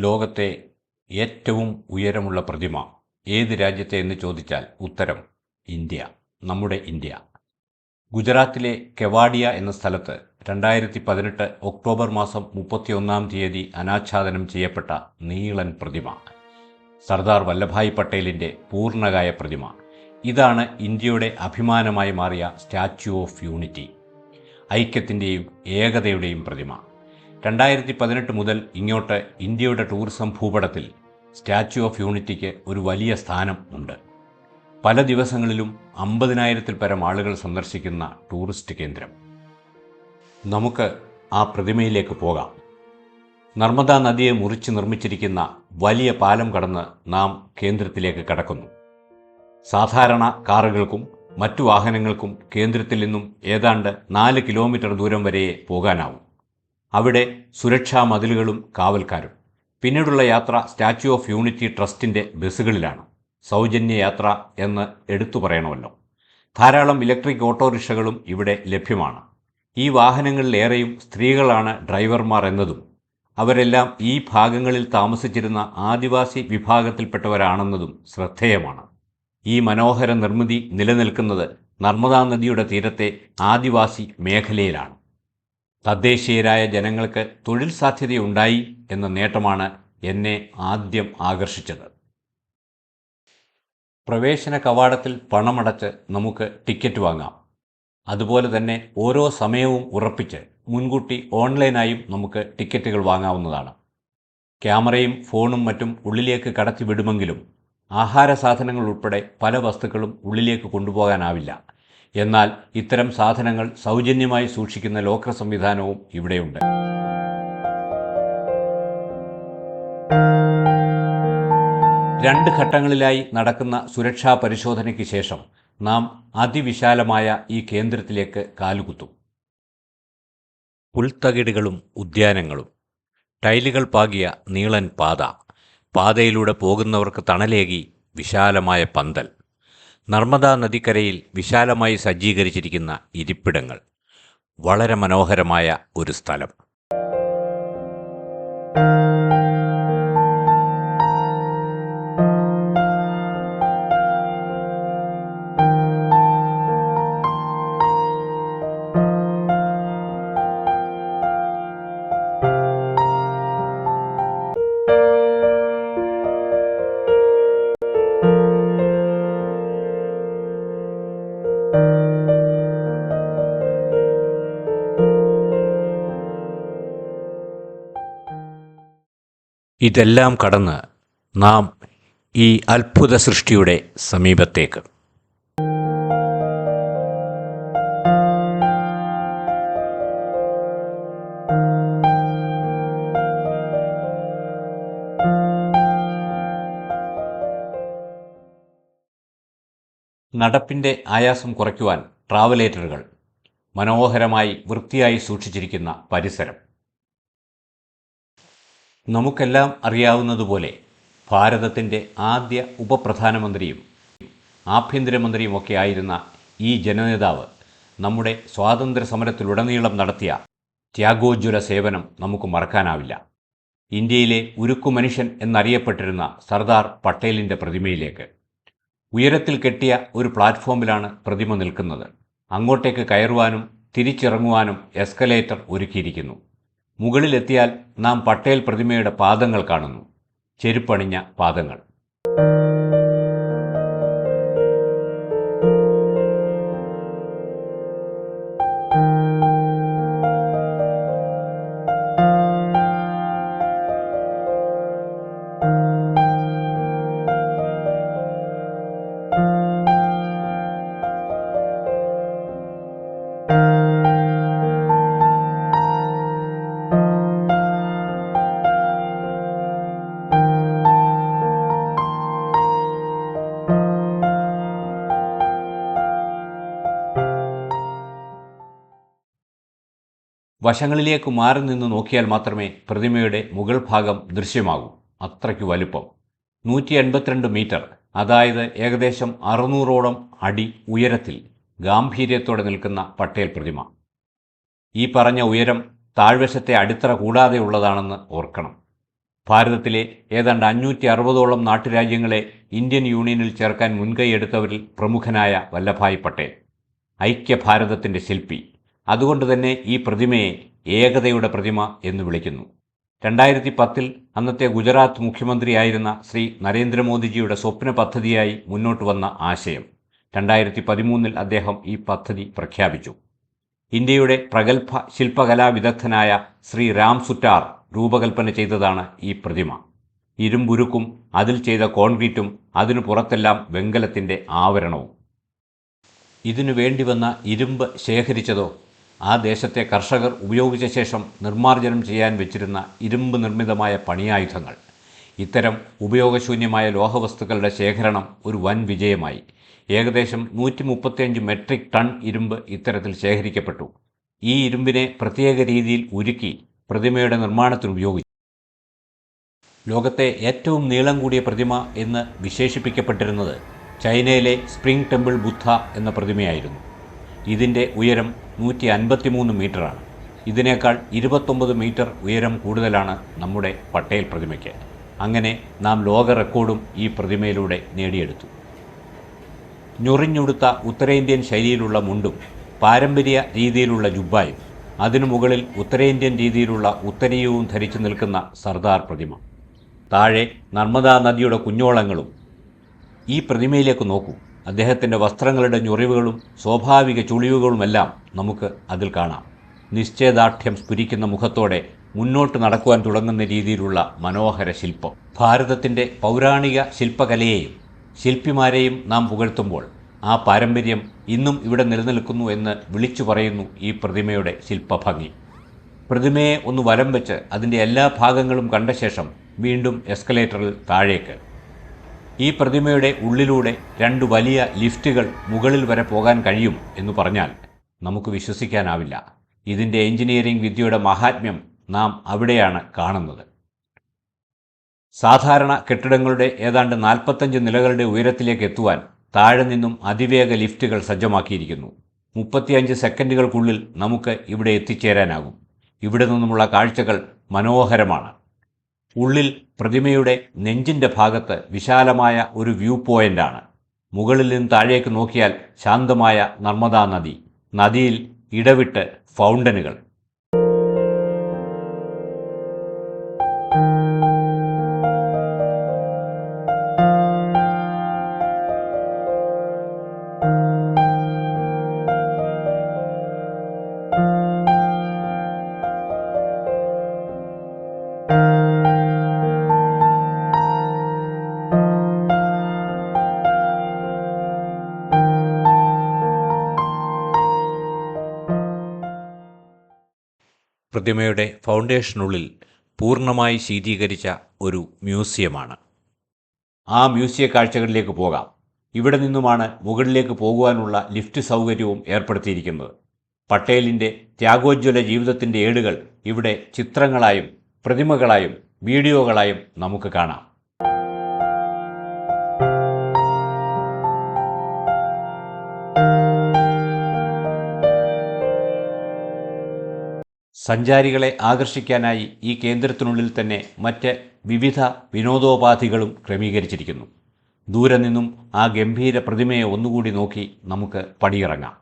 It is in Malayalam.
ലോകത്തെ ഏറ്റവും ഉയരമുള്ള പ്രതിമ ഏത് രാജ്യത്തെ എന്ന് ചോദിച്ചാൽ ഉത്തരം ഇന്ത്യ, നമ്മുടെ ഇന്ത്യ. ഗുജറാത്തിലെ കെവാഡിയ എന്ന സ്ഥലത്ത് 2018 ഒക്ടോബർ മാസം 31-ാം തീയതി അനാച്ഛാദനം ചെയ്യപ്പെട്ട നീളൻ പ്രതിമ, സർദാർ വല്ലഭായ് പട്ടേലിൻ്റെ പൂർണ്ണകായ പ്രതിമ. ഇതാണ് ഇന്ത്യയുടെ അഭിമാനമായി മാറിയ സ്റ്റാച്യു ഓഫ് യൂണിറ്റി, ഐക്യത്തിൻ്റെയും ഏകതയുടെയും പ്രതിമ. 2018 മുതൽ ഇങ്ങോട്ട് ഇന്ത്യയുടെ ടൂറിസം ഭൂപടത്തിൽ സ്റ്റാച്യു ഓഫ് യൂണിറ്റിക്ക് ഒരു വലിയ സ്ഥാനം ഉണ്ട്. പല ദിവസങ്ങളിലും 50,000-ൽ പരം ആളുകൾ സന്ദർശിക്കുന്ന ടൂറിസ്റ്റ് കേന്ദ്രം. നമുക്ക് ആ പ്രതിമയിലേക്ക് പോകാം. നർമ്മദാ നദിയെ മുറിച്ച് നിർമ്മിച്ചിരിക്കുന്ന വലിയ പാലം കടന്ന് നാം കേന്ദ്രത്തിലേക്ക് കടക്കുന്നു. സാധാരണ കാറുകൾക്കും മറ്റു വാഹനങ്ങൾക്കും കേന്ദ്രത്തിൽ നിന്നും ഏതാണ്ട് 4 കിലോമീറ്റർ ദൂരം വരെയേ പോകാനാവും. അവിടെ സുരക്ഷാ മതിലുകളും കാവൽക്കാരും. പിന്നീടുള്ള യാത്ര സ്റ്റാച്യു ഓഫ് യൂണിറ്റി ട്രസ്റ്റിൻ്റെ ബസ്സുകളിലാണ്. സൗജന്യ യാത്ര എന്ന് എടുത്തു പറയണമല്ലോ. ധാരാളം ഇലക്ട്രിക് ഓട്ടോറിക്ഷകളും ഇവിടെ ലഭ്യമാണ്. ഈ വാഹനങ്ങളിലേറെയും സ്ത്രീകളാണ് ഡ്രൈവർമാർ എന്നതും അവരെല്ലാം ഈ ഭാഗങ്ങളിൽ താമസിച്ചിരുന്ന ആദിവാസി വിഭാഗത്തിൽപ്പെട്ടവരാണെന്നതും ശ്രദ്ധേയമാണ്. ഈ മനോഹര നിർമ്മിതി നിലനിൽക്കുന്നത് നർമ്മദാ നദിയുടെ തീരത്തെ ആദിവാസി മേഖലയിലാണ്. തദ്ദേശീയരായ ജനങ്ങൾക്ക് തൊഴിൽ സാധ്യതയുണ്ടായി എന്ന നേട്ടമാണ് എന്നെ ആദ്യം ആകർഷിച്ചത്. പ്രവേശന കവാടത്തിൽ പണമടച്ച് നമുക്ക് ടിക്കറ്റ് വാങ്ങാം. അതുപോലെ തന്നെ ഓരോ സമയവും ഉറപ്പിച്ച് മുൻകൂട്ടി ഓൺലൈനായും നമുക്ക് ടിക്കറ്റുകൾ വാങ്ങാവുന്നതാണ്. ക്യാമറയും ഫോണും മറ്റും ഉള്ളിലേക്ക് കടത്തി വിടുമെങ്കിലും ആഹാര സാധനങ്ങൾ ഉൾപ്പെടെ പല വസ്തുക്കളും ഉള്ളിലേക്ക് കൊണ്ടുപോകാനാവില്ല. എന്നാൽ ഇത്തരം സാധനങ്ങൾ സൗജന്യമായി സൂക്ഷിക്കുന്ന ലോക്കർ സംവിധാനവും ഇവിടെയുണ്ട്. രണ്ട് ഘട്ടങ്ങളിലായി നടക്കുന്ന സുരക്ഷാ പരിശോധനയ്ക്ക് ശേഷം നാം അതിവിശാലമായ ഈ കേന്ദ്രത്തിലേക്ക് കാലുകുത്തും. പുൽത്തകിടുകളും ഉദ്യാനങ്ങളും, ടൈലുകൾ പാകിയ നീളൻ പാത, പാതയിലൂടെ പോകുന്നവർക്ക് തണലേകി വിശാലമായ പന്തൽ, നർമ്മദാ നദിക്കരയിൽ വിശാലമായി സജ്ജീകരിച്ചിരിക്കുന്ന ഇരിപ്പിടങ്ങൾ, വളരെ മനോഹരമായ ഒരു സ്ഥലം. ഇതെല്ലാം കടന്ന് നാം ഈ അത്ഭുത സൃഷ്ടിയുടെ സമീപത്തേക്ക്. നടപ്പിൻ്റെ ആയാസം കുറയ്ക്കുവാൻ ട്രാവലേറ്ററുകൾ, മനോഹരമായി വൃത്തിയായി സൂക്ഷിച്ചിരിക്കുന്ന പരിസരം. നമുക്കെല്ലാം അറിയാവുന്നതുപോലെ ഭാരതത്തിൻ്റെ ആദ്യ ഉപപ്രധാനമന്ത്രിയും ആഭ്യന്തരമന്ത്രിയുമൊക്കെ ആയിരുന്ന ഈ ജനനേതാവ് നമ്മുടെ സ്വാതന്ത്ര്യ സമരത്തിലുടനീളം നടത്തിയ ത്യാഗോജ്വല സേവനം നമുക്ക് മറക്കാനാവില്ല. ഇന്ത്യയിലെ ഉരുക്കു മനുഷ്യൻ എന്നറിയപ്പെട്ടിരുന്ന സർദാർ പട്ടേലിൻ്റെ പ്രതിമയിലേക്ക് ഉയരത്തിൽ കെട്ടിയ ഒരു പ്ലാറ്റ്ഫോമിലാണ് പ്രതിമ നിൽക്കുന്നത്. അങ്ങോട്ടേക്ക് കയറുവാനും തിരിച്ചിറങ്ങുവാനും എസ്കലേറ്റർ ഒരുക്കിയിരിക്കുന്നു. മുകളിലെത്തിയാൽ നാം പട്ടേൽ പ്രതിമയുടെ പാദങ്ങൾ കാണുന്നു, ചെരുപ്പണിഞ്ഞ പാദങ്ങൾ. വശങ്ങളിലേക്ക് മാറി നിന്ന് നോക്കിയാൽ മാത്രമേ പ്രതിമയുടെ മുകൾ ഭാഗം ദൃശ്യമാകൂ. അത്രയ്ക്ക് വലുപ്പം. 182 മീറ്റർ, അതായത് ഏകദേശം 600ഓളം അടി ഉയരത്തിൽ ഗാംഭീര്യത്തോടെ നിൽക്കുന്ന പട്ടേൽ പ്രതിമ. ഈ പറഞ്ഞ ഉയരം താഴ്വശത്തെ അടിത്തറ കൂടാതെയുള്ളതാണെന്ന് ഓർക്കണം. ഭാരതത്തിലെ ഏതാണ്ട് 560ഓളം നാട്ടുരാജ്യങ്ങളെ ഇന്ത്യൻ യൂണിയനിൽ ചേർക്കാൻ മുൻകൈയെടുത്തവരിൽ പ്രമുഖനായ വല്ലഭായ് പട്ടേൽ, ഐക്യഭാരതത്തിൻ്റെ ശില്പി. അതുകൊണ്ട് തന്നെ ഈ പ്രതിമയെ ഏകതയുടെ പ്രതിമ എന്ന് വിളിക്കുന്നു. 2010 അന്നത്തെ ഗുജറാത്ത് മുഖ്യമന്ത്രിയായിരുന്ന ശ്രീ നരേന്ദ്രമോദിജിയുടെ സ്വപ്ന പദ്ധതിയായി മുന്നോട്ട് വന്ന ആശയം. 2013 അദ്ദേഹം ഈ പദ്ധതി പ്രഖ്യാപിച്ചു. ഇന്ത്യയുടെ പ്രഗത്ഭ ശില്പകലാ വിദഗ്ധനായ ശ്രീ രാം സുറ്റാർ രൂപകൽപ്പന ചെയ്തതാണ് ഈ പ്രതിമ. ഇരുമ്പുരുക്കും അതിൽ ചെയ്ത കോൺക്രീറ്റും അതിനു പുറത്തെല്ലാം വെങ്കലത്തിൻ്റെ ആവരണവും. ഇതിനു വേണ്ടി വന്ന ഇരുമ്പ് ശേഖരിച്ചതോ ആ ദേശത്തെ കർഷകർ ഉപയോഗിച്ച ശേഷം നിർമ്മാർജ്ജനം ചെയ്യാൻ വെച്ചിരുന്ന ഇരുമ്പ് നിർമ്മിതമായ പണിയായുധങ്ങൾ. ഇത്തരം ഉപയോഗശൂന്യമായ ലോഹവസ്തുക്കളുടെ ശേഖരണം ഒരു വൻ വിജയമായി. ഏകദേശം 135 മെട്രിക് ടൺ ഇരുമ്പ് ഇത്തരത്തിൽ ശേഖരിക്കപ്പെട്ടു. ഈ ഇരുമ്പിനെ പ്രത്യേക രീതിയിൽ ഉരുക്കി പ്രതിമയുടെ നിർമ്മാണത്തിന് ഉപയോഗിച്ചു. ലോകത്തെ ഏറ്റവും നീളം കൂടിയ പ്രതിമ എന്ന് വിശേഷിപ്പിക്കപ്പെട്ടിരുന്നത് ചൈനയിലെ സ്പ്രിംഗ് ടെമ്പിൾ ബുദ്ധ എന്ന പ്രതിമയായിരുന്നു. ഇതിൻ്റെ ഉയരം 153 മീറ്ററാണ്. ഇതിനേക്കാൾ 29 മീറ്റർ ഉയരം കൂടുതലാണ് നമ്മുടെ പട്ടേൽ പ്രതിമയ്ക്ക്. അങ്ങനെ നാം ലോക റെക്കോർഡും ഈ പ്രതിമയിലൂടെ നേടിയെടുത്തു. ഞൊറിഞ്ഞുടുത്ത ഉത്തരേന്ത്യൻ ശൈലിയിലുള്ള മുണ്ടും പാരമ്പര്യ രീതിയിലുള്ള ജുബ്ബായും അതിനു മുകളിൽ ഉത്തരേന്ത്യൻ രീതിയിലുള്ള ഉത്തരീയവും ധരിച്ചു നിൽക്കുന്ന സർദാർ പ്രതിമ. താഴെ നർമ്മദാ നദിയുടെ കുഞ്ഞോളങ്ങളും. ഈ പ്രതിമയിലേക്ക് നോക്കൂ. അദ്ദേഹത്തിൻ്റെ വസ്ത്രങ്ങളുടെ ഞൊറിവുകളും സ്വാഭാവിക ചുളിവുകളുമെല്ലാം നമുക്ക് അതിൽ കാണാം. നിശ്ചയദാർഢ്യം സ്ഫുരിക്കുന്ന മുഖത്തോടെ മുന്നോട്ട് നടക്കുവാൻ തുടങ്ങുന്ന രീതിയിലുള്ള മനോഹര ശില്പം. ഭാരതത്തിൻ്റെ പൗരാണിക ശില്പകലയെയും ശില്പിമാരെയും നാം പുകഴ്ത്തുമ്പോൾ ആ പാരമ്പര്യം ഇന്നും ഇവിടെ നിലനിൽക്കുന്നു എന്ന് വിളിച്ചു പറയുന്നു ഈ പ്രതിമയുടെ ശില്പഭംഗി. പ്രതിമയെ ഒന്ന് വലം വെച്ച് അതിൻ്റെ എല്ലാ ഭാഗങ്ങളും കണ്ട ശേഷം വീണ്ടും എസ്കലേറ്ററിൽ താഴേക്ക്. ഈ പ്രതിമയുടെ ഉള്ളിലൂടെ 2 വലിയ ലിഫ്റ്റുകൾ മുകളിൽ വരെ പോകാൻ കഴിയും എന്ന് പറഞ്ഞാൽ നമുക്ക് വിശ്വസിക്കാനാവില്ല. ഇതിൻ്റെ എഞ്ചിനീയറിംഗ് വിദ്യയുടെ മഹാത്മ്യം നാം അവിടെയാണ് കാണുന്നത്. സാധാരണ കെട്ടിടങ്ങളുടെ ഏതാണ്ട് 45 നിലകളുടെ ഉയരത്തിലേക്ക് എത്തുവാൻ താഴെ നിന്നും അതിവേഗ ലിഫ്റ്റുകൾ സജ്ജമാക്കിയിരിക്കുന്നു. 35 സെക്കൻഡുകൾക്കുള്ളിൽ നമുക്ക് ഇവിടെ എത്തിച്ചേരാനാകും. ഇവിടെ നിന്നുമുള്ള കാഴ്ചകൾ മനോഹരമാണ്. ഉള്ളിൽ പ്രതിമയുടെ നെഞ്ചിൻ്റെ ഭാഗത്ത് വിശാലമായ ഒരു വ്യൂ പോയിൻ്റാണ്. മുകളിൽ നിന്ന് താഴേക്ക് നോക്കിയാൽ ശാന്തമായ നർമ്മദാ നദി, നദിയിൽ ഇടവിട്ട് ഫൗണ്ടനുകൾ. പ്രതിമയുടെ ഫൗണ്ടേഷനുള്ളിൽ പൂർണ്ണമായി ശീതീകരിച്ച ഒരു മ്യൂസിയമാണ്. ആ മ്യൂസിയ കാഴ്ചകളിലേക്ക് പോകാം. ഇവിടെ നിന്നുമാണ് മുകളിലേക്ക് പോകുവാനുള്ള ലിഫ്റ്റ് സൗകര്യവും ഏർപ്പെടുത്തിയിരിക്കുന്നത്. പട്ടേലിൻ്റെ ത്യാഗോജ്വല ജീവിതത്തിൻ്റെ ഏടുകൾ ഇവിടെ ചിത്രങ്ങളായും പ്രതിമകളായും വീഡിയോകളായും നമുക്ക് കാണാം. സഞ്ചാരികളെ ആകർഷിക്കാനായി ഈ കേന്ദ്രത്തിനുള്ളിൽ തന്നെ മറ്റ് വിവിധ വിനോദോപാധികളും ക്രമീകരിച്ചിരിക്കുന്നു. ദൂരെ നിന്നും ആ ഗംഭീര പ്രതിമയെ ഒന്നുകൂടി നോക്കി നമുക്ക് പടിയിറങ്ങാം.